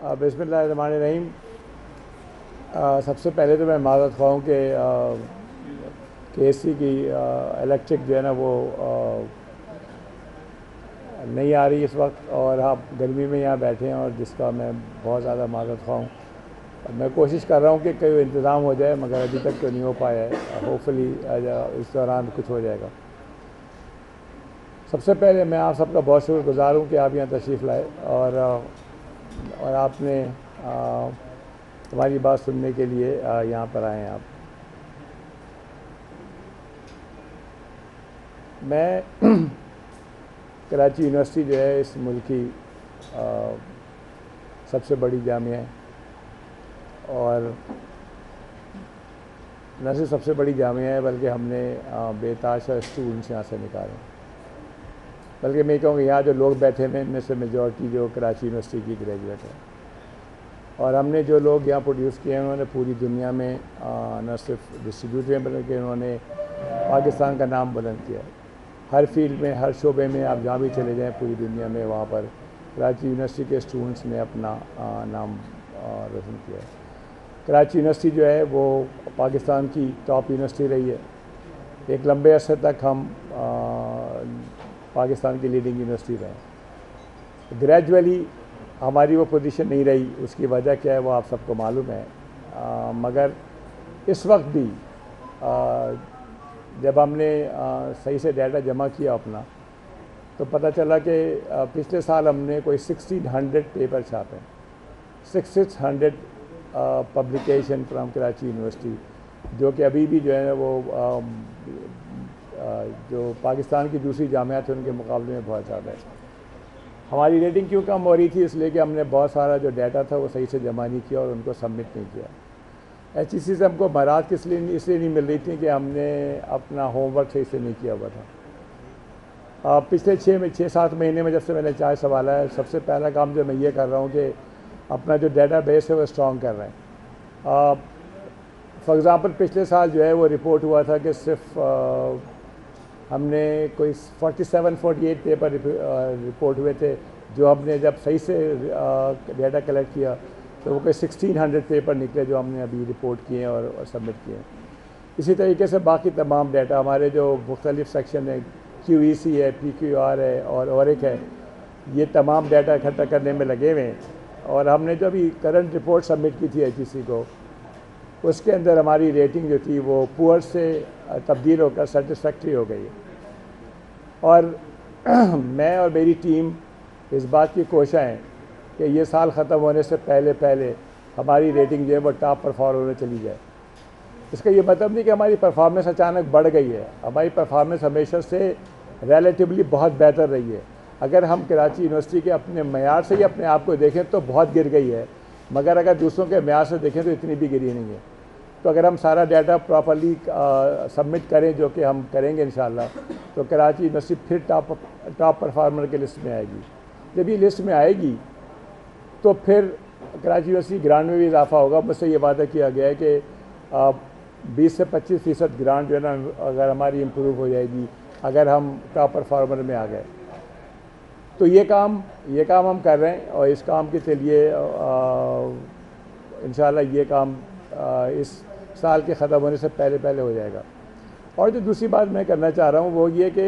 بسم اللہ الرحمن الرحیم۔ سب سے پہلے تو میں معذرت خواہ ہوں کہ KSC کی الیکٹرک جو ہے نا وہ نہیں آ رہی اس وقت، اور آپ گرمی میں یہاں بیٹھے ہیں اور جس کا میں بہت زیادہ معذرت خواہ ہوں۔ میں کوشش کر رہا ہوں کہ کوئی انتظام ہو جائے، مگر ابھی تک تو نہیں ہو پایا ہے۔ ہوپ فلی اس دوران کچھ ہو جائے گا۔ سب سے پہلے میں آپ سب کا بہت شکر گزار ہوں کہ آپ یہاں تشریف لائے اور آپ نے ہماری بات سننے کے لیے یہاں پر آئے ہیں آپ۔ میں کراچی یونیورسٹی جو ہے اس ملک کی سب سے بڑی جامعہ ہے، اور نہ صرف سب سے بڑی جامعہ ہے بلکہ ہم نے بے تحاشا اسٹوڈنٹس یہاں سے نکالے، بلکہ میں کہوں گا یہاں جو لوگ بیٹھے ہیں ان میں سے میجورٹی جو کراچی یونیورسٹی کی گریجویٹ ہے، اور ہم نے جو لوگ یہاں پروڈیوس کیے ہیں انہوں نے پوری دنیا میں نہ صرف ڈسٹریبیوٹ ہیں بلکہ انہوں نے پاکستان کا نام بلند کیا ہے۔ ہر فیلڈ میں، ہر شعبے میں آپ جہاں بھی چلے جائیں پوری دنیا میں، وہاں پر کراچی یونیورسٹی کے اسٹوڈنٹس نے اپنا نام روشن کیا ہے۔ کراچی یونیورسٹی جو ہے وہ پاکستان کی ٹاپ یونیورسٹی رہی ہے۔ ایک لمبے عرصے تک ہم پاکستان کی لیڈنگ یونیورسٹی رہے۔ گریجولی ہماری وہ پوزیشن نہیں رہی، اس کی وجہ کیا ہے وہ آپ سب کو معلوم ہے، مگر اس وقت بھی جب ہم نے صحیح سے ڈیٹا جمع کیا اپنا، تو پتہ چلا کہ پچھلے سال ہم نے کوئی 1600 پیپر چھاپے، 600 پبلیکیشن فرام کراچی یونیورسٹی، جو کہ ابھی بھی جو ہے وہ جو پاکستان کی دوسری جامعات ہیں ان کے مقابلے میں بہت زیادہ ہے۔ ہماری ریٹنگ کیوں کم ہو رہی تھی؟ اس لیے کہ ہم نے بہت سارا جو ڈیٹا تھا وہ صحیح سے جمع نہیں کیا اور ان کو سبمٹ نہیں کیا۔ HEC سے ہم کو مہارت اس لیے نہیں مل رہی تھی کہ ہم نے اپنا ہوم ورک صحیح سے نہیں کیا ہوا تھا۔ پچھلے 6-7 مہینے میں جب سے میں نے چارج سنبھالا ہے، سب سے پہلا کام جو میں یہ کر رہا ہوں کہ اپنا جو ڈیٹا بیس ہے وہ اسٹرانگ کر رہے ہیں۔ فار ایگزامپل پچھلے سال جو ہے وہ رپورٹ ہوا تھا کہ صرف ہم نے کوئی 47-48 پیپر رپورٹ ہوئے تھے، جو ہم نے جب صحیح سے ڈیٹا کلیکٹ کیا تو وہ کوئی 1600 پیپر نکلے جو ہم نے ابھی رپورٹ کیے ہیں اور سبمٹ کیے ہیں۔ اسی طریقے سے باقی تمام ڈیٹا ہمارے جو مختلف سیکشن ہیں، QEC ہے، PQR ہے اور ORIC ہے، یہ تمام ڈیٹا اکٹھا کرنے میں لگے ہوئے ہیں، اور ہم نے جو ابھی کرنٹ رپورٹ سبمٹ کی تھی HEC کو، اس کے اندر ہماری ریٹنگ جو تھی وہ پور سے تبدیل ہو کر سیٹسفیکٹری ہو گئی ہے۔ اور میں اور میری ٹیم اس بات کی کوشاں ہیں کہ یہ سال ختم ہونے سے پہلے ہماری ریٹنگ جو ہے وہ ٹاپ پرفارمر میں چلی جائے۔ اس کا یہ مطلب نہیں کہ ہماری پرفارمنس اچانک بڑھ گئی ہے، ہماری پرفارمنس ہمیشہ سے ریلیٹیولی بہت بہتر رہی ہے۔ اگر ہم کراچی یونیورسٹی کے اپنے معیار سے ہی اپنے آپ کو دیکھیں تو بہت گر گئی ہے، مگر اگر دوسروں کے معیار سے دیکھیں تو اتنی بھی گری نہیں ہے۔ تو اگر ہم سارا ڈیٹا پراپرلی سبمٹ کریں، جو کہ ہم کریں گے انشاءاللہ، تو کراچی یونیورسٹی پھر ٹاپ پرفارمر کے لسٹ میں آئے گی۔ جب یہ لسٹ میں آئے گی تو پھر کراچی یونیورسٹی گرانٹ میں بھی اضافہ ہوگا۔ مجھ سے یہ وعدہ کیا گیا ہے کہ 20 سے 25% گرانٹ جو ہے نا اگر ہماری امپروو ہو جائے گی، اگر ہم ٹاپ پرفارمر میں آ گئے، تو یہ کام ہم کر رہے ہیں، اور اس کام کے لیے انشاءاللہ یہ کام اس سال کے ختم ہونے سے پہلے ہو جائے گا۔ اور جو دوسری بات میں کرنا چاہ رہا ہوں وہ یہ کہ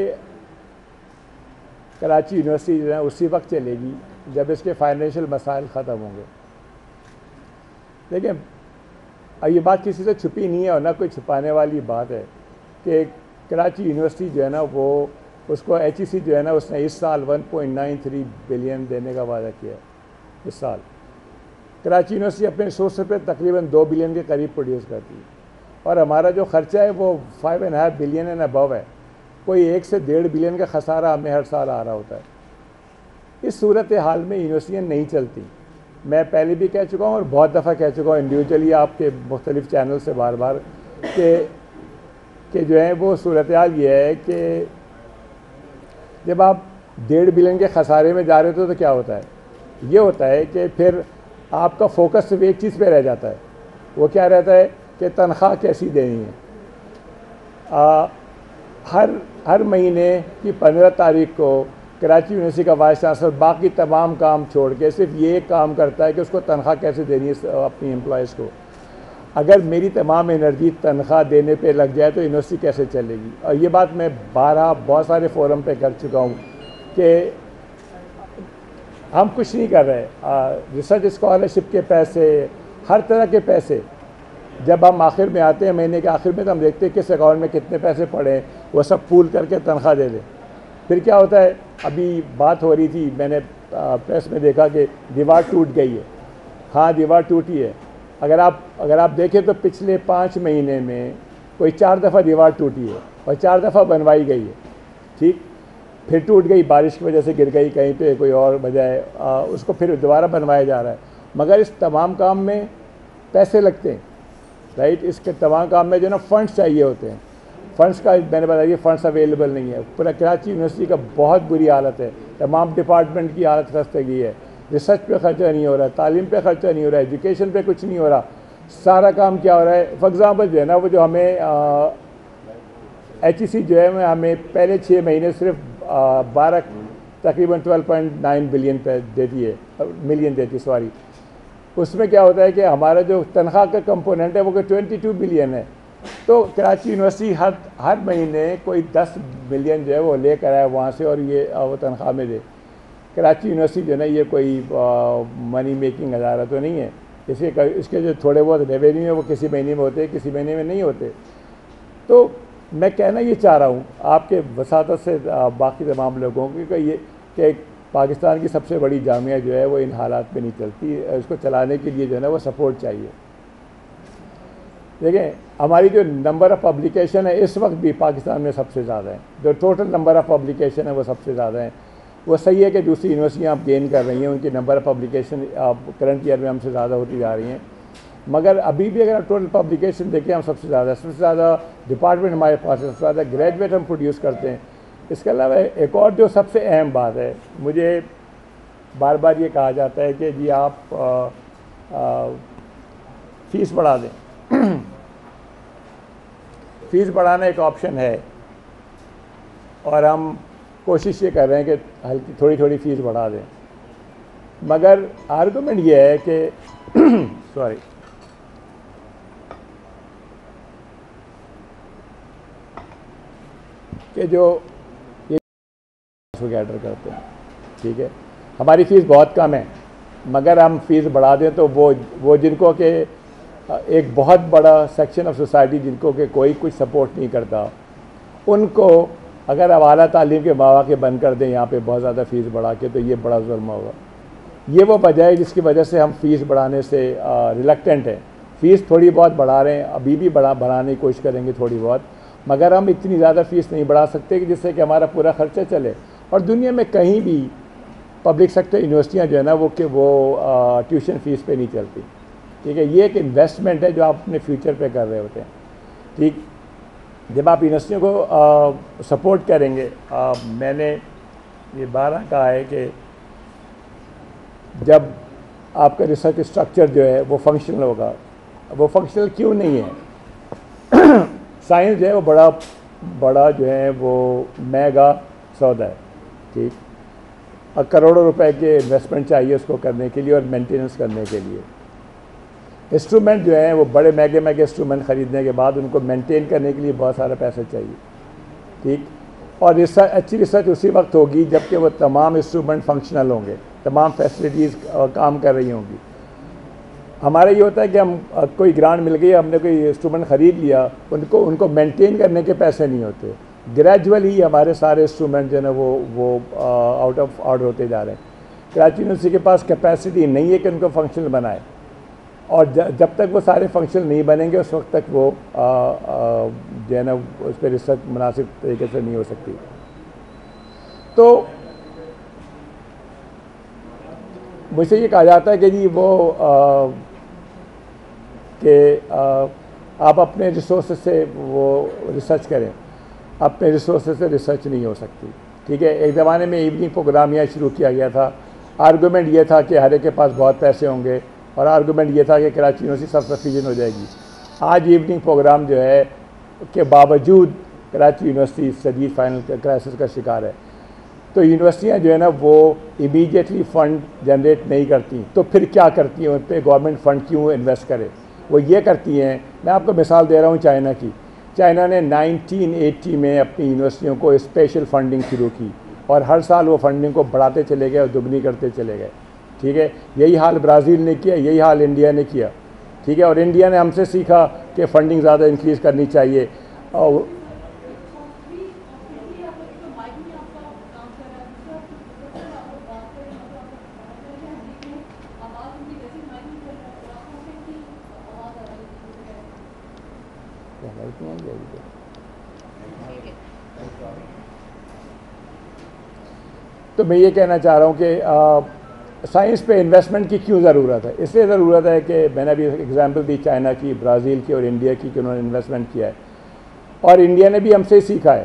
کراچی یونیورسٹی جو ہے اسی وقت چلے گی جب اس کے فائنینشیل مسائل ختم ہوں گے۔ دیکھیں، اب یہ بات کسی سے چھپی نہیں ہے اور نہ کوئی چھپانے والی بات ہے کہ کراچی یونیورسٹی جو ہے نا وہ اس کو HEC جو ہے نا اس نے اس سال 1.93 بلین دینے کا وعدہ کیا ہے۔ اس سال کراچی یونیورسٹی اپنے ریسورس پہ تقریباً 2 بلین کے قریب پروڈیوس کرتی ہے، اور ہمارا جو خرچہ ہے وہ 5.5 بلین اینڈ ابو ہے۔ کوئی 1 سے 1.5 بلین کا خسارہ ہمیں ہر سال آ رہا ہوتا ہے۔ اس صورتحال میں یونیورسٹیاں نہیں چلتی۔ میں پہلے بھی کہہ چکا ہوں اور بہت دفعہ کہہ چکا ہوں انڈیویجولی آپ کے مختلف چینل سے بار بار کہ جو ہے وہ صورتحال یہ ہے کہ جب آپ 1.5 بلین کے خسارے میں جا رہے ہوتے تو کیا ہوتا ہے؟ یہ ہوتا ہے کہ پھر آپ کا فوکس صرف ایک چیز پہ رہ جاتا ہے، وہ کیا رہتا ہے کہ تنخواہ کیسی دینی ہے۔ ہر مہینے کی 15 تاریخ کو کراچی یونیورسٹی کا وائس چانسلر باقی تمام کام چھوڑ کے صرف یہ کام کرتا ہے کہ اس کو تنخواہ کیسے دینی ہے اپنی امپلائیز کو. اگر میری تمام انرجی تنخواہ دینے پہ لگ جائے تو یونیورسٹی کیسے چلے گی؟ اور یہ بات میں بہت سارے فورم پہ کر چکا ہوں کہ ہم کچھ نہیں کر رہے. ریسرچ اسکالرشپ کے پیسے، ہر طرح کے پیسے جب ہم آخر میں آتے ہیں مہینے کے آخر میں تو ہم دیکھتے ہیں کس اکاؤنٹ میں کتنے پیسے پڑے ہیں، وہ سب پول کر کے تنخواہ دے دیں. پھر کیا ہوتا ہے، ابھی بات ہو رہی تھی، میں نے پریس میں دیکھا کہ دیوار ٹوٹ گئی ہے. ہاں دیوار ٹوٹی ہے. اگر آپ دیکھیں تو پچھلے 5 مہینے میں کوئی 4 دفعہ دیوار ٹوٹی ہے اور 4 دفعہ بنوائی گئی ہے. ٹھیک، پھر ٹوٹ گئی، بارش کی وجہ سے گر گئی کہیں پہ، کوئی اور وجہ ہے، اس کو پھر دوبارہ بنوایا جا رہا ہے. مگر اس تمام کام میں پیسے لگتے ہیں، رائٹ. اس کے تمام کام میں جو نا فنڈس چاہیے ہوتے ہیں. فنڈس کا میں نے بتایا فنڈس اویلیبل نہیں ہے. پورا کراچی یونیورسٹی کا بہت بری حالت ہے. تمام ڈپارٹمنٹ کی حالت خستگی ہے. ریسرچ پہ خرچہ نہیں ہو رہا، تعلیم پہ خرچہ نہیں ہو رہا، ایجوکیشن پہ کچھ نہیں ہو رہا. سارا کام کیا ہو رہا ہے؟ فار ایگزامپل جو ہے نا، وہ جو ہمیں HEC جو ہے ہمیں پہلے 6 مہینے صرف 12 تقریباً 12.9 بلین پہ دیتی ہے، ملین دیتی ہے، سوری. اس میں کیا ہوتا ہے کہ ہمارا جو تنخواہ کا کمپوننٹ ہے وہ 22 بلین ہے. تو کراچی یونیورسٹی ہر مہینے کوئی 10 ملین جو ہے وہ لے کر آئے وہاں سے اور یہ وہ تنخواہ میں دے. کراچی یونیورسٹی جو ہے نا یہ کوئی منی میکنگ ادارہ تو نہیں ہے. اس کے جو تھوڑے بہت ریونیو ہیں وہ کسی مہینے میں ہوتے ہیں، کسی مہینے میں نہیں ہوتے. تو میں کہنا یہ چاہ رہا ہوں آپ کے وساطت سے باقی تمام لوگوں کی کہ پاکستان کی سب سے بڑی جامعہ جو ہے وہ ان حالات پہ نہیں چلتی. اس کو چلانے کے لیے جو ہے نا وہ سپورٹ چاہیے. دیکھیں ہماری جو نمبر آف پبلیکیشن ہے اس وقت بھی پاکستان میں سب سے زیادہ ہیں. جو ٹوٹل نمبر آف پبلیکیشن ہے وہ سب سے زیادہ ہیں. وہ صحیح ہے کہ دوسری یونیورسٹیاں آپ گین کر رہی ہیں، ان کی number of publication current year میں ہم سے زیادہ ہوتی جا رہی ہیں. مگر ابھی بھی اگر آپ ٹوٹل پبلیکیشن دیکھیں ہم سب سے زیادہ ڈپارٹمنٹ ہمارے پاس ہے، سب سے زیادہ گریجویٹ ہم پروڈیوس کرتے ہیں. اس کے علاوہ ایک اور جو سب سے اہم بات ہے، مجھے بار بار یہ کہا جاتا ہے کہ جی آپ فیس بڑھا دیں. فیس بڑھانا ایک آپشن ہے اور ہم کوشش یہ کر رہے ہیں کہ ہلکی تھوڑی فیس بڑھا دیں. مگر آرگومنٹ یہ ہے کہ سوری کہ جو یہ گیدر کرتے ہیں، ٹھیک ہے، ہماری فیس بہت کم ہے، مگر ہم فیس بڑھا دیں تو وہ جن کو کہ ایک بہت بڑا سیکشن آف سوسائٹی جن کو کہ کوئی کچھ سپورٹ نہیں کرتا، ان کو اگر اب اعلیٰ تعلیم کے مواقع بند کر دیں یہاں پہ بہت زیادہ فیس بڑھا کے، تو یہ بڑا ظلم ہوگا. یہ وہ وجہ ہے جس کی وجہ سے ہم فیس بڑھانے سے ریلکٹنٹ ہیں. فیس تھوڑی بہت بڑھا رہے ہیں، ابھی بھی بڑھانے کی کوشش کریں گے تھوڑی بہت، مگر ہم اتنی زیادہ فیس نہیں بڑھا سکتے کہ جس سے کہ ہمارا پورا خرچہ چلے. اور دنیا میں کہیں بھی پبلک سیکٹر یونیورسٹیاں جو ہے نا وہ ٹیوشن فیس پہ نہیں چلتی. ٹھیک ہے، یہ ایک انویسٹمنٹ ہے جو آپ اپنے فیوچر پہ کر رہے ہوتے ہیں. ٹھیک، جب آپ یونیورسٹیوں کو سپورٹ کریں گے، میں نے یہ بارہ کہا ہے کہ جب آپ کا ریسرچ اسٹرکچر جو ہے وہ فنکشنل ہوگا. وہ فنکشنل کیوں نہیں ہے؟ سائنس جو ہے وہ بڑا جو ہے وہ میگا سودا ہے. ٹھیک، اور کروڑوں روپے کے انویسٹمنٹ چاہیے اس کو کرنے کے لیے اور مینٹیننس کرنے کے لیے. انسٹرومنٹ جو ہیں وہ بڑے میگے انسٹرومنٹ خریدنے کے بعد ان کو مینٹین کرنے کے لیے بہت سارا پیسہ چاہیے. ٹھیک، اور اچھی ریسرچ اسی وقت ہوگی جب کہ وہ تمام انسٹرومنٹ فنکشنل ہوں گے، تمام فیسلٹیز کام کر رہی ہوں گی. ہمارا یہ ہوتا ہے کہ ہم کوئی گرانٹ مل گئی، ہم نے کوئی انسٹرومنٹ خرید لیا، ان کو مینٹین کرنے کے پیسے نہیں ہوتے. گریجولی ہمارے سارے انسٹرومنٹ جو ہے نا وہ آؤٹ آف آرڈر ہوتے جا رہے ہیں. کراچی یونیورسٹی کے پاس کیپیسٹی نہیں ہے کہ ان کو فنکشنل بنائے، اور جب تک وہ سارے فنکشن نہیں بنیں گے اس وقت تک وہ جو ہے نا اس پہ ریسرچ مناسب طریقے سے نہیں ہو سکتی. تو مجھ سے یہ کہا جاتا ہے کہ جی آپ اپنے ریسورسز سے وہ ریسرچ کریں. اپنے ریسورسز سے ریسرچ نہیں ہو سکتی. ٹھیک ہے، ایک زمانے میں ایوننگ پروگرام یہاں شروع کیا گیا تھا. آرگومنٹ یہ تھا کہ ہر ایک کے پاس بہت پیسے ہوں گے، اور آرگومنٹ یہ تھا کہ کراچی یونیورسٹی سب سفیشینٹ ہو جائے گی. آج ایوننگ پروگرام جو ہے کے باوجود کراچی یونیورسٹی شدید فائنل کرائسس کا شکار ہے. تو یونیورسٹیاں جو ہے نا وہ امیڈیٹلی فنڈ جنریٹ نہیں کرتی، تو پھر کیا کرتی ہیں؟ ان پہ گورنمنٹ فنڈ کیوں انویسٹ کرے؟ وہ یہ کرتی ہیں، میں آپ کو مثال دے رہا ہوں چائنا کی. چائنا نے 1980 میں اپنی یونیورسٹیوں کو اسپیشل فنڈنگ شروع کی اور ہر سال وہ فنڈنگ کو بڑھاتے چلے گئے اور دگنی کرتے چلے گئے. ٹھیک ہے، یہی حال برازیل نے کیا، یہی حال انڈیا نے کیا. ٹھیک ہے، اور انڈیا نے ہم سے سیکھا کہ فنڈنگ زیادہ انکریز کرنی چاہیے. اور تو میں یہ کہنا چاہ رہا ہوں کہ سائنس پہ انویسٹمنٹ کی کیوں ضرورت ہے؟ اس لیے ضرورت ہے کہ میں نے ابھی ایگزامپل دی چائنا کی، برازیل کی اور انڈیا کی کہ انہوں نے انویسٹمنٹ کیا ہے، اور انڈیا نے بھی ہم سے سیکھا ہے.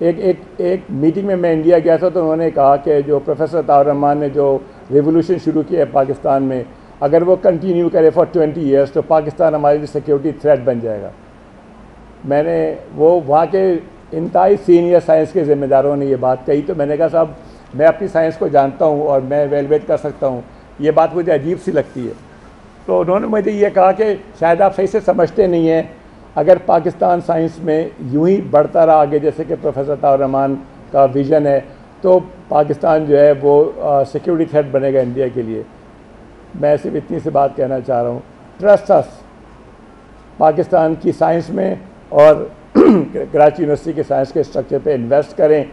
ایک میٹنگ میں انڈیا گیا تھا تو انہوں نے کہا کہ جو پروفیسر عطاء الرحمان نے جو ریولوشن شروع کیا ہے پاکستان میں، اگر وہ کنٹینیو کرے فار 20 ایئرس تو پاکستان ہمارے لیے سیکیورٹی تھریٹ بن جائے گا. میں نے وہ وہاں کے انتہائی سینئر سائنس کے ذمہ داروں نے یہ بات کہی، تو میں نے کہا صاحب میں اپنی سائنس کو جانتا ہوں اور میں ایویلویٹ کر سکتا ہوں، یہ بات مجھے عجیب سی لگتی ہے. تو انہوں نے مجھے یہ کہا کہ شاید آپ صحیح سے سمجھتے نہیں ہیں، اگر پاکستان سائنس میں یوں ہی بڑھتا رہا آگے جیسے کہ پروفیسر عطاء الرحمان کا ویژن ہے، تو پاکستان جو ہے وہ سیکیورٹی تھریٹ بنے گا انڈیا کے لیے. میں صرف اتنی سی بات کہنا چاہ رہا ہوں، ٹرسٹ اس، پاکستان کی سائنس میں اور کراچی یونیورسٹی کے سائنس کے اسٹرکچر پہ انویسٹ کریں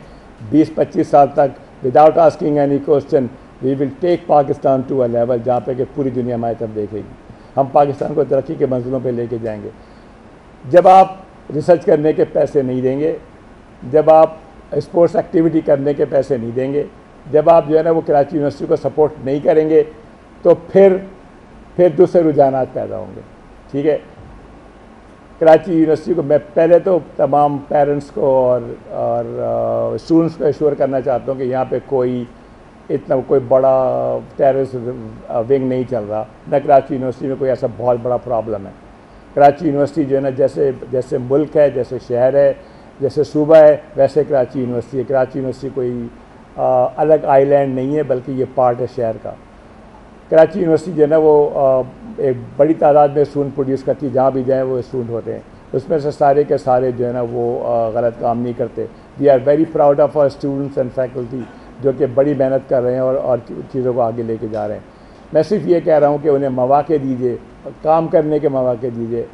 20-25 سال تک without asking any question. We will take Pakistan to a level جہاں پہ کہ پوری دنیا ہماری طرف دیکھے گی. ہم پاکستان کو ترقی کے منزلوں پہ لے کے جائیں گے. جب آپ ریسرچ کرنے کے پیسے نہیں دیں گے، جب آپ اسپورٹس ایکٹیویٹی کرنے کے پیسے نہیں دیں گے، جب آپ جو ہے نا وہ کراچی یونیورسٹی کو سپورٹ نہیں کریں گے، تو پھر دوسرے رجحانات پیدا ہوں گے. ٹھیک ہے، کراچی یونیورسٹی کو میں پہلے تو تمام پیرنٹس کو اور اسٹوڈنٹس کو ایشور کرنا چاہتا ہوں کہ یہاں پہ کوئی بڑا ٹیررسٹ ونگ نہیں چل رہا، نہ کراچی یونیورسٹی میں کوئی ایسا بہت بڑا پرابلم ہے. کراچی یونیورسٹی جو ہے نا جیسے ملک ہے، جیسے شہر ہے، جیسے صوبہ ہے، ویسے کراچی یونیورسٹی ہے. کراچی یونیورسٹی کوئی الگ آئی لینڈ نہیں ہے بلکہ یہ پارٹ ہے شہر کا. کراچی یونیورسٹی جو ہے نا وہ ایک بڑی تعداد میں اسٹوڈنٹ پروڈیوس کرتی ہے، جہاں بھی جائیں وہ اسٹوڈنٹ ہوتے ہیں. اس میں سے سارے کے سارے جو ہے نا وہ غلط کام نہیں کرتے. We are very proud of our students and faculty جو کہ بڑی محنت کر رہے ہیں اور چیزوں کو آگے لے کے جا رہے ہیں. میں صرف یہ کہہ رہا ہوں کہ انہیں مواقع دیجیے، کام کرنے کے مواقع دیجیے.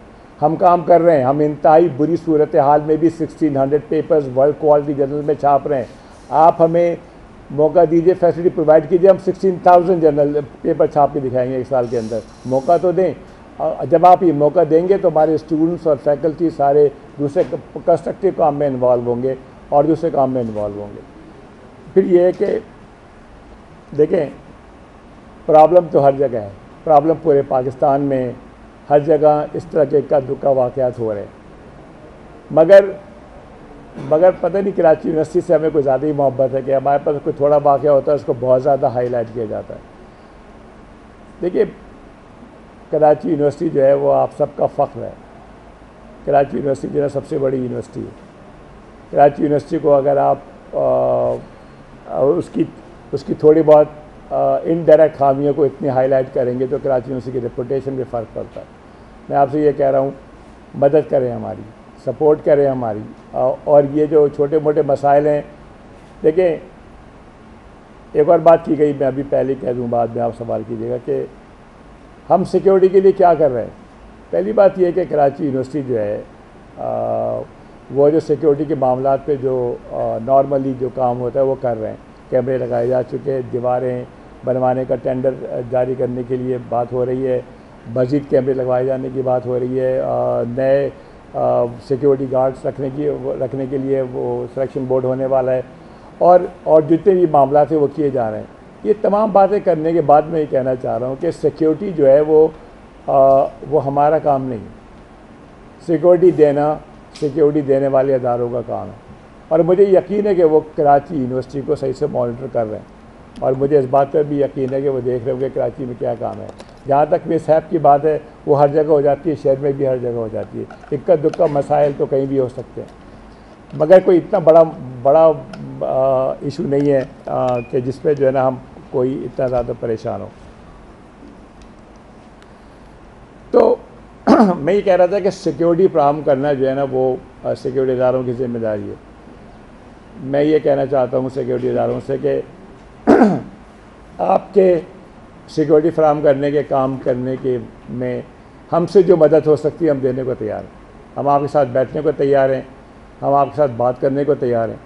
ہم کام کر رہے ہیں، ہم انتہائی بری صورتحال میں بھی 1600 پیپرز ورلڈ کوالٹی جرنل میں چھاپ رہے ہیں. آپ ہمیں موقع دیجیے، فیسلٹی پرووائڈ کیجیے، ہم 16,000 جرنل پیپر چھاپ کے دکھائیں گے ایک سال کے اندر. موقع تو دیں. جب آپ یہ موقع دیں گے تو ہمارے اسٹوڈنٹس اور فیکلٹی سارے دوسرے کنسٹرکٹیو کام میں انوالو ہوں گے اور دوسرے کام میں انوالو ہوں گے. پھر یہ ہے کہ دیکھیں، پرابلم تو ہر جگہ ہے، پرابلم پورے پاکستان میں ہر جگہ اس طرح کے اکا دکا واقعات ہو رہے ہیں. مگر پتہ نہیں کراچی یونیورسٹی سے ہمیں کوئی زیادہ ہی محبت ہے کہ ہمارے پاس کوئی تھوڑا واقعہ ہوتا ہے اس کو بہت زیادہ ہائی لائٹ کیا جاتا ہے. دیکھیے، کراچی یونیورسٹی جو ہے وہ آپ سب کا فخر ہے. کراچی یونیورسٹی جو ہے سب سے بڑی یونیورسٹی ہے. کراچی یونیورسٹی کو اگر آپ اس کی تھوڑی بہت انڈائریکٹ خامیوں کو اتنی ہائی لائٹ کریں گے تو کراچی یونیورسٹی کی ریپوٹیشن پہ فرق پڑتا ہے. میں آپ سے یہ کہہ رہا ہوں، مدد کریں ہماری، سپورٹ کریں ہماری. اور یہ جو چھوٹے موٹے مسائل ہیں، دیکھیں ایک اور بات کی گئی، میں ابھی پہلے کہہ دوں، بعد میں آپ سوال کیجیے گا کہ ہم سیکیورٹی کے لیے کیا کر رہے ہیں. پہلی بات یہ ہے کہ کراچی یونیورسٹی جو ہے وہ جو سیکیورٹی کے معاملات پہ جو نارملی جو کام ہوتا ہے وہ کر رہے ہیں. کیمرے لگائے جا چکے، دیواریں بنوانے کا ٹینڈر جاری کرنے کے لیے بات ہو رہی ہے، مزید کیمرے لگوائے جانے کی بات ہو رہی ہے، نئے سیکیورٹی گارڈز رکھنے کے لیے وہ سلیکشن بورڈ ہونے والا ہے، اور جتنے بھی معاملات ہیں وہ کیے جا رہے ہیں. یہ تمام باتیں کرنے کے بعد میں یہ کہنا چاہ رہا ہوں کہ سیکیورٹی جو ہے وہ ہمارا کام نہیں. سیکیورٹی دینے والے اداروں کا کام ہے، اور مجھے یقین ہے کہ وہ کراچی یونیورسٹی کو صحیح سے مانیٹر کر رہے ہیں، اور مجھے اس بات پر بھی یقین ہے کہ وہ دیکھ رہے ہوں کہ کراچی میں کیا کام ہے. جہاں تک مس ہیپ کی بات ہے وہ ہر جگہ ہو جاتی ہے، شہر میں بھی ہر جگہ ہو جاتی ہے. اکا دکا مسائل تو کہیں بھی ہو سکتے ہیں. مگر کوئی اتنا بڑا ایشو نہیں ہے کہ جس پہ جو ہے نا ہم کوئی اتنا زیادہ پریشان ہو. تو میں یہ کہہ رہا تھا کہ سیکیورٹی فراہم کرنا جو ہے نا وہ سیکیورٹی اداروں کی ذمہ داری ہے. میں یہ کہنا چاہتا ہوں سیکیورٹی اداروں سے کہ آپ کے سیکیورٹی فراہم کرنے کے کام کرنے کے میں ہم سے جو مدد ہو سکتی ہے ہم دینے کو تیار ہیں. ہم آپ کے ساتھ بیٹھنے کو تیار ہیں, ہم آپ کے ساتھ بات کرنے کو تیار ہیں.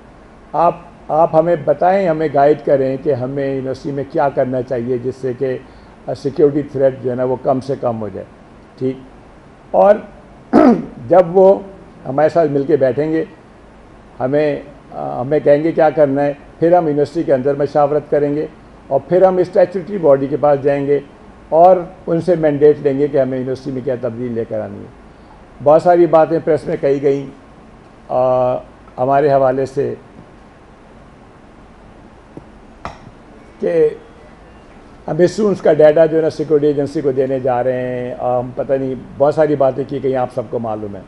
آپ ہمیں بتائیں, ہمیں گائیڈ کریں کہ ہمیں یونیورسٹی میں کیا کرنا چاہیے جس سے کہ سیکیورٹی تھریٹ جو ہے نا وہ کم سے کم ہو جائے. ٹھیک, اور جب وہ ہمارے ساتھ مل کے بیٹھیں گے, ہمیں کہیں گے کیا کرنا ہے, پھر ہم یونیورسٹی کے اندر مشاورت کریں گے اور پھر ہم اسٹیچوٹری باڈی کے پاس جائیں گے اور ان سے مینڈیٹ لیں گے کہ ہمیں یونیورسٹی میں کیا تبدیل لے کر آنی ہے. بہت ساری باتیں پریس میں کہی گئیں ہمارے حوالے سے کہ ہم اسٹوڈنٹس کا ڈیٹا جو ہے نا سیکورٹی ایجنسی کو دینے جا رہے ہیں. ہم پتہ نہیں بہت ساری باتیں کی گئی, آپ سب کو معلوم ہے.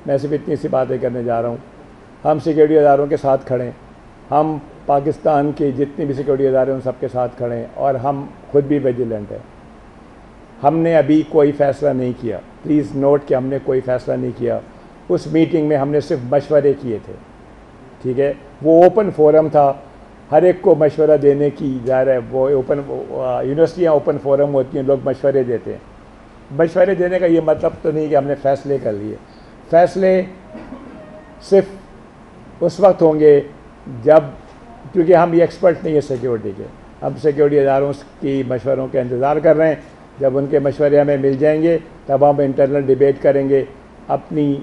میں صرف اتنی سی باتیں کرنے جا رہا ہوں. ہم سیکورٹی اداروں کے ساتھ کھڑے ہیں, ہم پاکستان کے جتنے بھی سیکورٹی ادارے ہیں ان سب کے ساتھ کھڑے ہیں اور ہم خود بھی ویجیلنٹ ہیں. ہم نے ابھی کوئی فیصلہ نہیں کیا. پلیز نوٹ کہ ہم نے کوئی فیصلہ نہیں کیا. اس میٹنگ میں ہم نے صرف مشورے کیے تھے. ٹھیک ہے, وہ اوپن فورم تھا, ہر ایک کو مشورہ دینے کی ظاہر ہے وہ یونیورسٹیاں اوپن فورم ہوتی ہیں, لوگ مشورے دیتے ہیں. مشورے دینے کا یہ مطلب تو نہیں کہ ہم نے فیصلے کر لیے. فیصلے صرف اس وقت ہوں گے جب, کیونکہ ہم یہ ایکسپرٹ نہیں ہیں سیکیورٹی کے, ہم سیکیورٹی اداروں کی مشوروں کا انتظار کر رہے ہیں. جب ان کے مشورے ہمیں مل جائیں گے تب ہم انٹرنل ڈیبیٹ کریں گے, اپنی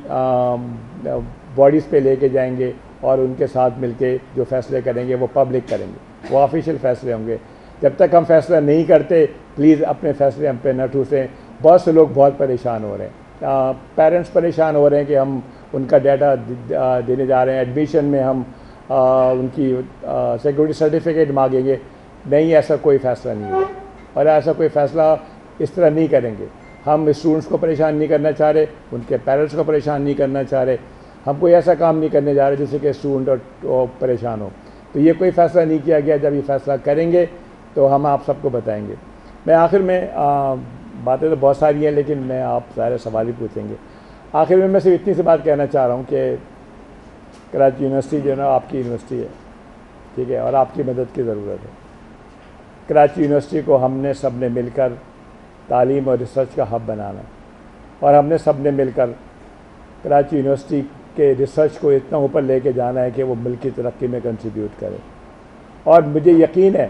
باڈیز پہ لے کے جائیں گے اور ان کے ساتھ مل کے جو فیصلے کریں گے وہ پبلک کریں گے, وہ آفیشیل فیصلے ہوں گے. جب تک ہم فیصلہ نہیں کرتے پلیز اپنے فیصلے ہم پہ نہ ٹھوسیں. بہت سے لوگ بہت پریشان ہو رہے ہیں, پیرنٹس پریشان ہو رہے ہیں کہ ہم ان کا ڈیٹا دینے جا رہے ہیں, ایڈمیشن میں ہم ان کی سیکورٹی سرٹیفکیٹ مانگیں گے. نہیں, ایسا کوئی فیصلہ نہیں ہوگا اور ایسا کوئی فیصلہ اس طرح نہیں کریں گے. ہم اسٹوڈنٹس کو پریشان نہیں کرنا چاہ رہے, ان کے پیرنٹس کو پریشان نہیں کرنا چاہ رہے. ہم کوئی ایسا کام نہیں کرنے جا رہے جس سے کہ اسٹوڈنٹ پریشان ہو. تو یہ کوئی فیصلہ نہیں کیا گیا. جب یہ فیصلہ کریں گے تو ہم آپ سب کو بتائیں گے. میں آخر میں باتیں تو بہت ساری ہیں لیکن میں آپ سارے سوال ہی پوچھیں گے. آخر میں صرف اتنی سی بات کہنا چاہ رہا ہوں کہ کراچی یونیورسٹی جو ہے نا آپ کی یونیورسٹی ہے, ٹھیک ہے, اور آپ کی مدد کی ضرورت ہے. کراچی یونیورسٹی کو ہم نے سب نے مل کر تعلیم اور ریسرچ کا ہب بنانا ہے اور ہم نے سب نے مل کر کراچی یونیورسٹی کے ریسرچ کو اتنا اوپر لے کے جانا ہے کہ وہ ملک کی ترقی میں کنٹریبیوٹ کرے. اور مجھے یقین ہے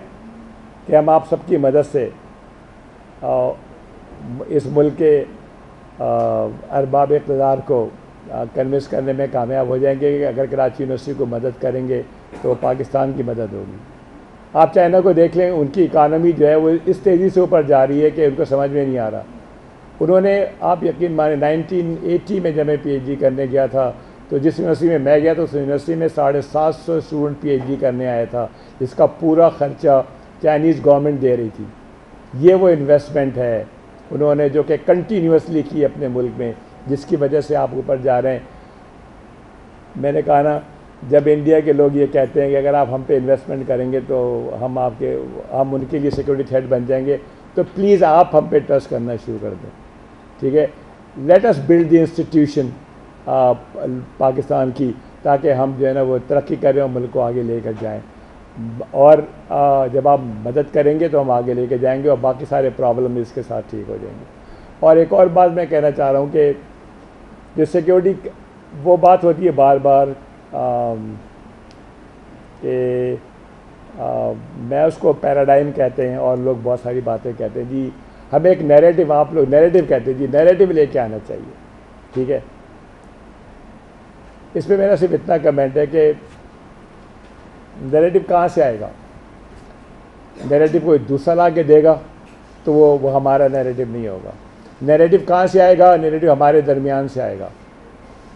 کہ ہم آپ سب کی مدد سے اس ملک کے ارباب اقتدار کو کنوینس کرنے میں کامیاب ہو جائیں گے کہ اگر کراچی یونیورسٹی کو مدد کریں گے تو پاکستان کی مدد ہوگی. آپ چائنا کو دیکھ لیں, ان کی اکانومی جو ہے وہ اس تیزی سے اوپر جا رہی ہے کہ ان کو سمجھ میں نہیں آ رہا. انہوں نے, آپ یقین مانیں, 1980 میں جب میں پی ایچ ڈی کرنے گیا تھا تو جس یونیورسٹی میں میں گیا تو اس یونیورسٹی میں 750 اسٹوڈنٹ پی ایچ ڈی کرنے آیا تھا, جس کا پورا خرچہ چائنیز گورنمنٹ دے رہی تھی. یہ وہ انویسٹمنٹ ہے انہوں نے جو کہ کنٹینیوسلی کی اپنے ملک میں, جس کی وجہ سے آپ اوپر جا رہے ہیں. میں نے کہا نا, جب انڈیا کے لوگ یہ کہتے ہیں کہ اگر آپ ہم پہ انویسٹمنٹ کریں گے تو ہم ان کے لیے سیکورٹی تھریٹ بن جائیں گے, تو پلیز آپ ہم پہ ٹرسٹ کرنا شروع کر دیں. ٹھیک ہے, let us build the institution Pakistan کی, تاکہ ہم جو ہے نا وہ ترقی کریں اور ملک کو آگے لے کر جائیں. اور جب آپ مدد کریں گے تو ہم آگے لے کے جائیں گے اور باقی سارے پرابلم اس کے ساتھ ٹھیک ہو جائیں گے. اور ایک اور بات میں کہنا چاہ رہا ہوں کہ جو سیکیورٹی, وہ بات ہوتی ہے بار بار کہ میں اس کو پیراڈائم کہتے ہیں اور لوگ بہت ساری باتیں کہتے ہیں. جی ہمیں ایک نیریٹو, آپ لوگ نیریٹو کہتے ہیں, جی نیریٹو لے کے آنا چاہیے. ٹھیک ہے, اس پہ میرا صرف اتنا کمنٹ ہے کہ نیریٹو کہاں سے آئے گا؟ نیریٹو کوئی دوسرا لا کے دے گا تو وہ ہمارا نیریٹو نہیں ہوگا. نیریٹو کہاں سے آئے گا؟ نیریٹو ہمارے درمیان سے آئے گا.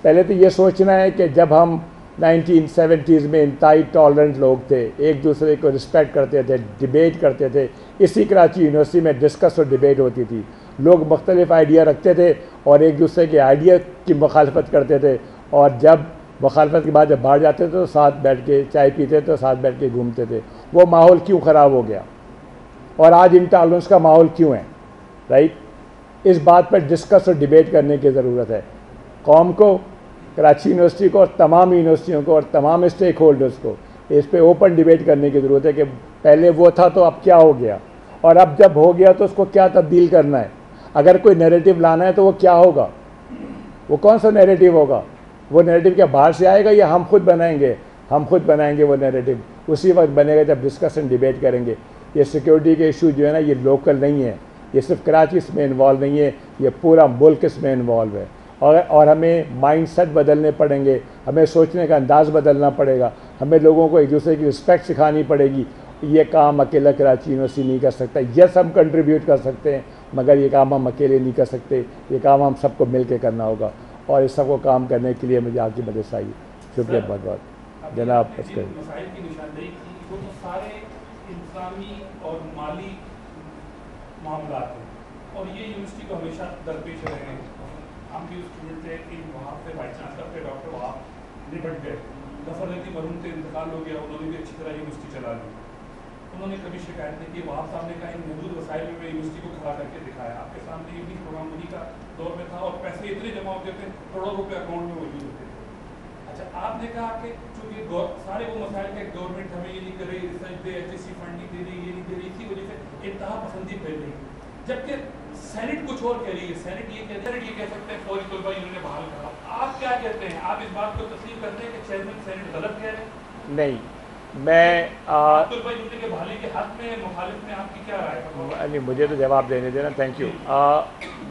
پہلے تو یہ سوچنا ہے کہ جب ہم 1970s میں انتہائی ٹالرنٹ لوگ تھے, ایک دوسرے کو رسپیکٹ کرتے تھے, ڈیبیٹ کرتے تھے. اسی کراچی یونیورسٹی میں ڈسکس اور ڈیبیٹ ہوتی تھی. لوگ مختلف آئیڈیا رکھتے تھے اور ایک دوسرے کے آئیڈیا کی مخالفت کرتے تھے. اور جب مخالفت کے بعد جب باہر جاتے تھے تو ساتھ بیٹھ کے چائے پیتے تھے، ساتھ بیٹھ کے گھومتے تھے. وہ ماحول کیوں خراب ہو گیا اور آج انٹالرنس کا ماحول کیوں ہے؟ رائٹ، اس بات پر ڈسکس اور ڈیبیٹ کرنے کی ضرورت ہے. قوم کو، کراچی یونیورسٹی کو اور تمام یونیورسٹیوں کو اور تمام اسٹیک ہولڈرز کو اس پہ اوپن ڈیبیٹ کرنے کی ضرورت ہے کہ پہلے وہ تھا تو اب کیا ہو گیا، اور اب جب ہو گیا تو اس کو کیا تبدیل کرنا ہے. اگر کوئی نیریٹو لانا ہے تو وہ کیا ہوگا، وہ کون سا نیریٹو ہوگا؟ وہ نیریٹو کیا باہر سے آئے گا یا ہم خود بنائیں گے؟ ہم خود بنائیں گے وہ نیریٹو. اسی وقت بنے گا جب ڈسکشن ڈیبیٹ کریں گے. یہ سیکیورٹی کے ایشو جو ہے نا، یہ لوکل نہیں ہے، یہ صرف کراچی اس میں انوالو نہیں ہے، یہ پورا ملک اس میں انوالو ہے. اور ہمیں مائنڈ سیٹ بدلنے پڑیں گے، ہمیں سوچنے کا انداز بدلنا پڑے گا، ہمیں لوگوں کو ایک دوسرے کی رسپیکٹ سکھانی پڑے گی. یہ کام اکیلا کراچی یونیورسٹی نہیں کر سکتا. یس ہم کنٹریبیوٹ کر سکتے ہیں، مگر یہ کام ہم اکیلے نہیں کر سکتے. یہ کام ہم سب کو مل کے کرنا ہوگا، اور اس سب کو کام کرنے کے لیے مجھے آپ کی مدد چاہیے. شکریہ بہت بہت جناب. مسائل کی نشاندہی کی، وہ تو سارے انسانی اور مالی معاملات ہیں، اور یہ یونیورسٹی کو ہمیشہ درپیش رہے ہیں. ہم بھی اسٹوڈنٹ تھے کہ وہاں پہ وائس چانسلر تھے ڈاکٹر وہاں نپٹ گئے. ظفر علی مرحوم تھے، انتقال ہو گیا، انہوں نے بھی اچھی طرح یونیورسٹی چلا لی. انہوں نے کبھی شکایت نہیں کی. وہاں صاحب نے کہا ان محدود وسائل میں یونیورسٹی کو کھڑا کر کے دکھایا. آپ کے سامنے یہ بھی پروگرام انہی کا دور میں تھا، اور پیسے اتنے جمع ہوتے تھے، کروڑوں روپے اکاؤنٹ میں موجود ہوتے تھے. اچھا، آپ نے کہا کہ چونکہ سارے وہ مسائل کے گورنمنٹ ہمیں یہ نہیں کر رہی، ریسرچ دے، ایچ ایس سی فنڈ نہیں دے رہی، یہ نہیں دے رہی، اسی وجہ سے انتہا پسندی پھیل رہی. جبکہ سینٹ کچھ اور کہہ رہی ہے. سینٹ یہ کہہ سکتے ہیں فوری طلبہ یونین نے بحال کرا. آپ کیا کہتے ہیں؟ آپ اس بات کو تسلیم کرتے ہیں کہ چیئرمین سینٹ غلط کہہ رہے ہیں؟ نہیں، میں طلبہ یونین کے بحالی کے حق میں، مخالف میں آپ کی کیا رائے ہے؟ نہیں، مجھے تو جواب دینے دینا. Thank you.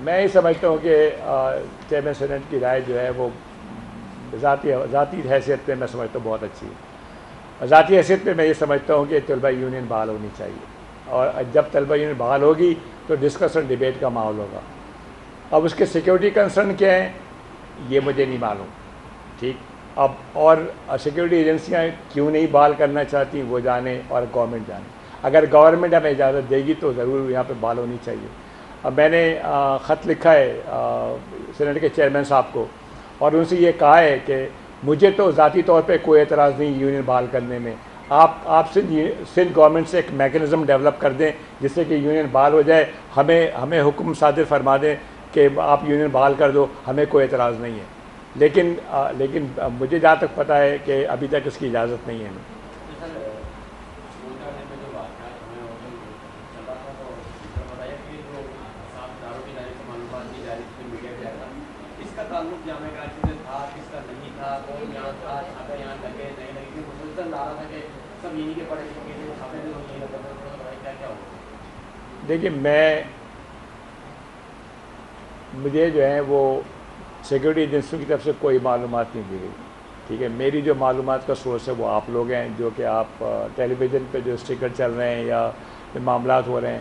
میں یہ سمجھتا ہوں کہ چیئرمین سینٹ کی رائے جو ہے وہ ذاتی حیثیت پہ میں سمجھتا ہوں بہت اچھی ہے. ذاتی حیثیت پہ میں یہ سمجھتا ہوں کہ طلبہ یونین بحال ہونی چاہیے، اور جب طلبہ یونین بحال ہوگی تو ڈسکشن ڈیبیٹ کا ماحول ہوگا. اب اس کے سیکیورٹی کنسرن کیا ہیں یہ مجھے نہیں معلوم. ٹھیک، اب اور سیکیورٹی ایجنسیاں کیوں نہیں بحال کرنا چاہتی وہ جانے، اور گورنمنٹ جانے. اگر گورنمنٹ ہمیں اجازت دے گی تو ضرور یہاں پہ بحال ہونی چاہیے. اب میں نے خط لکھا ہے سینٹ کے چیئرمین صاحب کو، اور ان سے یہ کہا ہے کہ مجھے تو ذاتی طور پہ کوئی اعتراض نہیں یونین بحال کرنے میں. آپ سندھ گورنمنٹ سے ایک میکنزم ڈیولپ کر دیں جس سے کہ یونین بحال ہو جائے. ہمیں حکم صادر فرما دیں کہ آپ یونین بحال کر دو، ہمیں کوئی اعتراض نہیں ہے. لیکن مجھے جہاں تک پتہ ہے کہ ابھی تک اس کی اجازت نہیں ہے. دیکھیے، مجھے جو ہے وہ سیکورٹی ایجنسیوں کی طرف سے کوئی معلومات نہیں دی گئی. ٹھیک ہے، میری جو معلومات کا سورس ہے وہ آپ لوگ ہیں، جو کہ آپ ٹیلی ویژن پہ جو اسٹیکر چل رہے ہیں یا معاملات ہو رہے ہیں.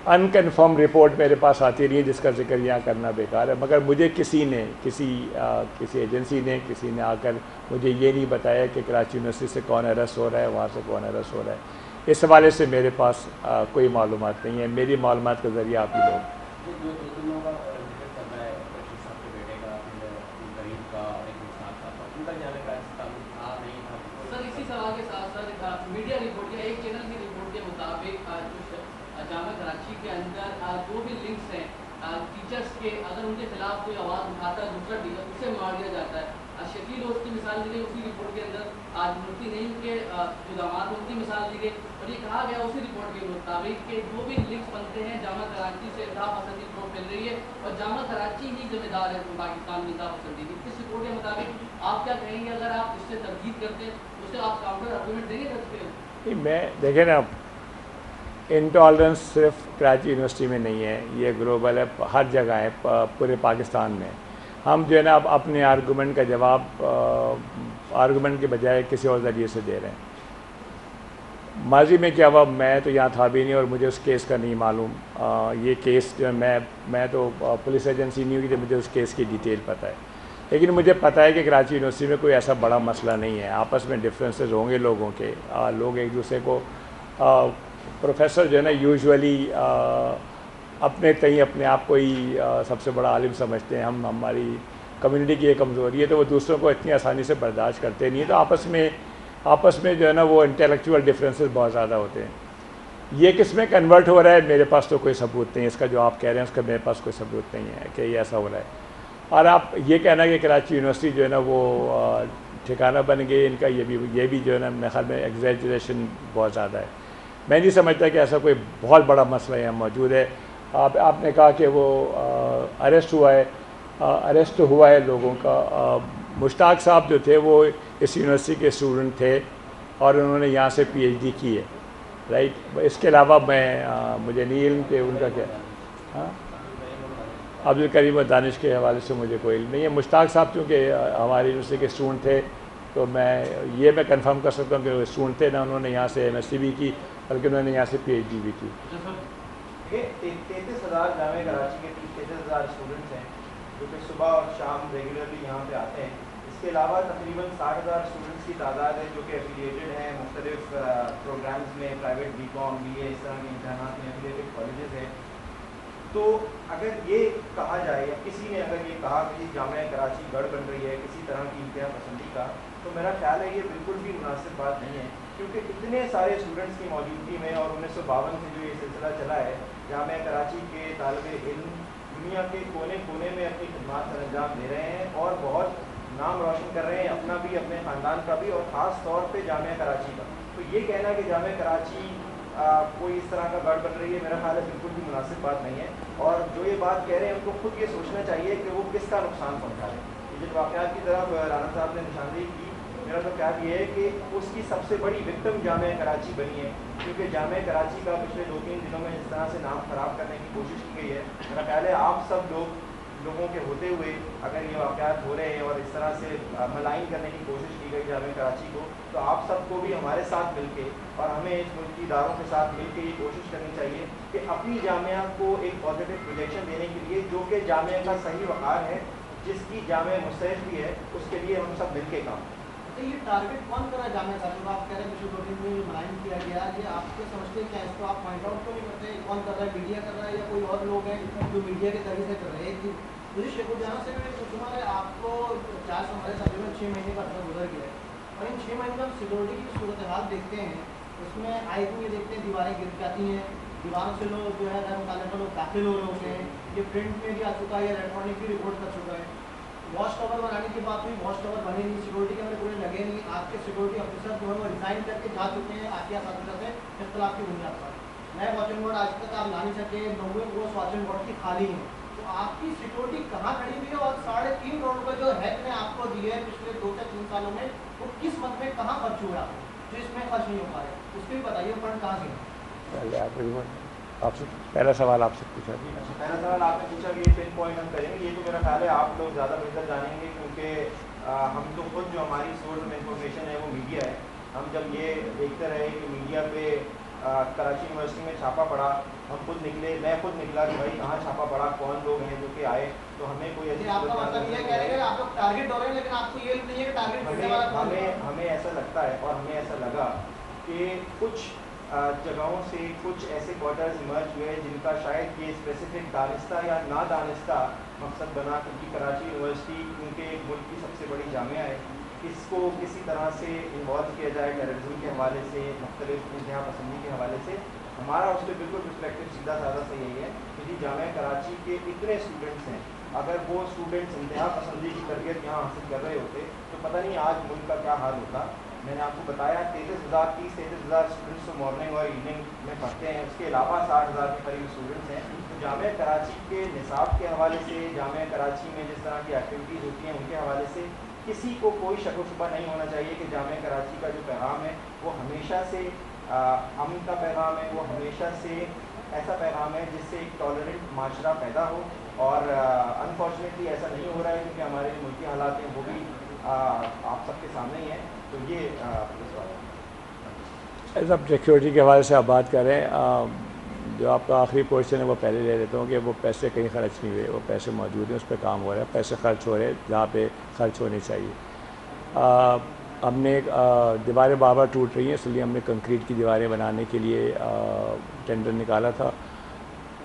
انکنفرم رپورٹ میرے پاس آتی رہی ہے جس کا ذکر یہاں کرنا بیکار ہے. مگر مجھے کسی ایجنسی نے آ کر مجھے یہ نہیں بتایا کہ کراچی یونیورسٹی سے کون ارسٹ ہو رہا ہے، وہاں سے کون ارسٹ ہو رہا ہے. اس حوالے سے میرے پاس کوئی معلومات نہیں ہے. میری معلومات کا ذریعہ آپ ہی لوگ. سر اسی سوال کے ساتھ ساتھ میڈیا رپورٹ یا ایک چینل کی رپورٹ کے مطابق جامعہ کراچی کے اندر جو بھی لنکس ہیں ٹیچرس کے، اگر ان کے خلاف کوئی آواز اٹھاتا ہے دوسرا ٹیچر اسے مار دیا جاتا ہے. شکیل ہوش کی مثال دی گئی اسی رپورٹ کے اندر. آج مفتی نعیم کے جو داماد ان کی مثال دی گئی، اور یہ کہا گیا اسی رپورٹ کے مطابق کہ جو بھی لنکس بنتے ہیں جامعہ کراچی سے انتہا پسندی پھیل رہی ہے، اور جامعہ کراچی ہی ذمہ دار ہے پاکستان میں انتہا پسندی کی. اس رپورٹ کے مطابق آپ کیا کہیں گے؟ اگر آپ اس سے تردید کرتے ہیں اس سے آپ کاؤنٹر آرگومنٹ دیں گے؟ میں دیکھیں نا، انٹالرنس صرف کراچی یونیورسٹی میں نہیں ہے، یہ گلوبل ہے، ہر جگہ ہے، پورے پاکستان میں. ہم جو ہے نا اب اپنے آرگومنٹ کا جواب آرگومنٹ کے بجائے کسی اور ذریعے سے دے رہے ہیں. ماضی میں کیا ہوا میں تو یہاں تھا بھی نہیں، اور مجھے اس کیس کا نہیں معلوم. یہ کیس جو ہے میں تو پولیس ایجنسی نہیں ہوئی کہ مجھے اس کیس کی ڈیٹیل پتہ ہے. لیکن مجھے پتہ ہے کہ کراچی یونیورسٹی میں کوئی ایسا بڑا مسئلہ نہیں ہے. آپس میں ڈفرینسز ہوں گے لوگوں کے، لوگ ایک دوسرے کو پروفیسر جو ہے نا یوزولی اپنے آپ کو ہی سب سے بڑا عالم سمجھتے ہیں. ہماری کمیونٹی کی یہ کمزوری ہے، تو وہ دوسروں کو اتنی آسانی سے برداشت کرتے نہیں ہیں، تو آپس میں جو ہے نا وہ انٹلیکچوئل ڈفرینسز بہت زیادہ ہوتے ہیں. یہ کس میں کنورٹ ہو رہا ہے میرے پاس تو کوئی ثبوت نہیں ہے، اس کا جو آپ کہہ رہے ہیں اس کا میرے پاس کوئی ثبوت نہیں ہے کہ یہ ایسا ہو رہا ہے. اور آپ یہ کہنا کہ کراچی یونیورسٹی جو ہے نا وہ ٹھکانہ بن گئی ان کا، یہ بھی جو ہے نا میرے خیال میں ایگزیجریشن بہت زیادہ ہے. میں نہیں سمجھتا کہ ایسا کوئی بہت بڑا مسئلہ یہاں موجود ہے. آپ نے کہا کہ وہ اریسٹ ہوا ہے لوگوں کا. مشتاق صاحب جو تھے وہ اس یونیورسٹی کے اسٹوڈنٹ تھے اور انہوں نے یہاں سے پی ایچ ڈی کی ہے، رائٹ. اس کے علاوہ مجھے نہیں علم کہ ان کا کیا. ہاں، عبدالکریم اور دانش کے حوالے سے مجھے کوئی علم نہیں ہے. مشتاق صاحب چونکہ ہماری یونیورسٹی کے اسٹوڈنٹ تھے تو میں کنفرم کر سکتا ہوں کہ وہ اسٹوڈنٹ تھے، نہ انہوں نے یہاں سے ایم ایس سی بھی کی بلکہ انہوں نے یہاں سے پی ایچ ڈی بھی کی. 33,000 جامعہ کراچی کے 33,000 اسٹوڈنٹس ہیں جو کہ صبح اور شام ریگولرلی یہاں پہ آتے ہیں. اس کے علاوہ تقریباً 60,000 اسٹوڈنٹس کی تعداد ہے جو کہ ایفیلیٹڈ ہیں مختلف پروگرامز میں، پرائیویٹ بی کام بی اے اس طرح کے امتحانات میں ایفیلیٹڈ کالجز ہیں. تو اگر یہ کہا جائے یا کسی نے اگر یہ کہا کہ جامعہ کراچی گڑھ بن رہی ہے کسی طرح کی انتہا پسندی کا، تو میرا خیال ہے یہ بالکل بھی مناسب بات نہیں ہے، کیونکہ اتنے سارے اسٹوڈنٹس کی موجودگی میں اور 1952 سے جو یہ سلسلہ چلا ہے، جامعہ کراچی کے طالب علم دنیا کے کونے کونے میں اپنی خدمات سر انجام دے رہے ہیں اور بہت نام روشن کر رہے ہیں، اپنا بھی اپنے خاندان کا بھی، اور خاص طور پہ جامعہ کراچی کا. تو یہ کہنا کہ جامعہ کراچی کوئی اس طرح کا گڑھ بن رہی ہے، میرا خیال ہے بالکل بھی مناسب بات نہیں ہے. اور جو یہ بات کہہ رہے ہیں ان کو خود یہ سوچنا چاہیے کہ وہ کس کا نقصان پہنچا رہے ہیں. جن واقعات کی طرف رانا صاحب نے نشاندہی کی، میرا تو خیال یہ ہے کہ اس کی سب سے بڑی وکٹم جامعہ کراچی بنی ہے، کیونکہ جامعہ کراچی کا پچھلے 2-3 دنوں میں اس طرح سے نام خراب کرنے کی کوشش کی گئی ہے. میرا خیال ہے آپ سب لوگوں کے ہوتے ہوئے اگر یہ واقعات ہو رہے ہیں اور اس طرح سے ملائن کرنے کی کوشش کی گئی جامعہ کراچی کو، تو آپ سب کو بھی ہمارے ساتھ مل کے اور ہمیں اس ملک کی اداروں کے ساتھ مل کے یہ کوشش کرنی چاہیے کہ اپنی جامعہ کو ایک پازیٹیو پروجیکشن دینے کے لیے، جو کہ جامعہ کا صحیح وقار ہے، جس کی جامعہ مستحق بھی ہے، اس کے لیے ہم سب مل کے کام. یہ ٹارگیٹ کون کر رہا ہے جامعہ کا؟ آپ کہہ رہے ہیں پچھلے 2 دن میں ملائن کیا گیا، یہ آپ کے سمجھتے ہیں کیا اس کو آپ پوائنٹ آؤٹ تو نہیں کرتے کون کر رہا ہے؟ میڈیا کر رہا ہے یا کوئی اور لوگ ہیں جو میڈیا کے ذریعے سے کر رہے ہیں؟ مجھے شیخ الجہاں سے میں پوچھوں گا، آپ کو 4 ہمارے تقریباً 6 مہینے کا عرصہ گزر گیا ہے، اور ان 6 مہینے میں ہم سیکورٹی کی صورتحال دیکھتے ہیں. اس میں آئے دن یہ دیکھتے ہیں دیواریں گر جاتی ہیں، دیواروں سے لوگ جو ہے غیر متعلقہ لوگ داخل ہو رہے ہوتے ہیں. یہ پرنٹ میں بھی آ چکا ہے یا الیکٹرانک بھی رپورٹ کر چکا ہے. واچ ٹاور بنانے کی بات ہوئی، واچ ٹاور بنے نہیں، سیکورٹی کیمرے پورے لگے نہیں. آپ کے سیکورٹی آفیسر جو ہے وہ ریزائن کر کے جا چکے ہیں آتیہ اساتذہ سے اختلاف کی بنیاد پر. نئے واچنگ بورڈ آج تک آپ لا نہیں سکے، 90 وہ واچنگ بورڈ کی خالی ہیں. تو آپ کی سیکورٹی کہاں کھڑی ہوئی ہے؟ اور 3.5 کروڑ روپے جو ہیڈ نے آپ کو دیے ہیں پچھلے 2 سے 3 سالوں میں، وہ کس مد میں کہاں خرچ ہوا ہے جو اس میں خرچ نہیں ہو پا رہے؟ اس کو بھی بتائیے، فنڈ کہاں سے؟ آپ سے پہلا سوال آپ سے پوچھا. پہلا سوال آپ نے پوچھا کہ یہ پن پوائنٹ ہم کریں گے، یہ تو میرا خیال ہے آپ لوگ زیادہ بہتر جانیں گے، کیونکہ ہم تو خود جو ہماری سورس آف انفارمیشن ہے وہ میڈیا ہے. ہم جب یہ دیکھتے رہے کہ میڈیا پہ کراچی یونیورسٹی میں چھاپا پڑا، ہم خود نکلے، میں خود نکلا کہ بھائی کہاں چھاپا پڑا، کون لوگ ہیں جو کہ آئے، تو ہمیں کوئی ایسی ہمیں ایسا لگتا ہے اور ہمیں ایسا لگا کہ کچھ جگہوں سے کچھ ایسے کوارٹرز ایمرج ہوئے جن کا شاید یہ اسپیسیفک دانستہ یا نادانستہ مقصد بنا، کیونکہ کراچی یونیورسٹی کیونکہ ایک ملک کی سب سے بڑی جامعہ ہے، اس کو کسی طرح سے انوالو کیا جائے ٹیررزم کے حوالے سے، مختلف انتہا پسندی کے حوالے سے. ہمارا اس پہ بالکل پرسپیکٹو سیدھا سادہ سے یہی ہے کہ جامعہ کراچی کے اتنے اسٹوڈنٹس ہیں، اگر وہ اسٹوڈنٹس انتہا پسندی کی تربیت یہاں حاصل کر رہے ہوتے تو پتہ نہیں آج ملک کا کیا حال ہوتا. میں نے آپ کو بتایا 33,000 اسٹوڈنٹس تو مارننگ اور ایوننگ میں پڑھتے ہیں، اس کے علاوہ 60,000 کے قریب اسٹوڈنٹس ہیں. تو جامعہ کراچی کے نصاب کے حوالے سے، جامعہ کراچی میں جس طرح کی ایکٹیویٹیز ہوتی ہیں ان کے حوالے سے کسی کو کوئی شک و شبہ نہیں ہونا چاہیے کہ جامعہ کراچی کا جو پیغام ہے وہ ہمیشہ سے امن کا پیغام ہے، وہ ہمیشہ سے ایسا پیغام ہے جس سے ایک ٹالرنٹ معاشرہ پیدا ہو. اور انفارچونیٹلی ایسا نہیں ہو رہا ہے کیونکہ ہمارے جو ملکی حالات ہیں وہ بھی آپ سب کے سامنے ہی ہیں. تو یہ سب سیکورٹی کے حوالے سے آپ بات کر رہے ہیں. جو آپ کا آخری کوشچن ہے وہ پہلے لے لیتا ہوں کہ وہ پیسے کہیں خرچ نہیں ہوئے، وہ پیسے موجود ہیں، اس پہ کام ہو رہا ہے، پیسے خرچ ہو رہے ہیں جہاں پہ خرچ ہونے چاہیے. ہم نے دیواریں بار بار ٹوٹ رہی ہیں، اس لیے ہم نے کنکریٹ کی دیواریں بنانے کے لیے ٹینڈر نکالا تھا.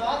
7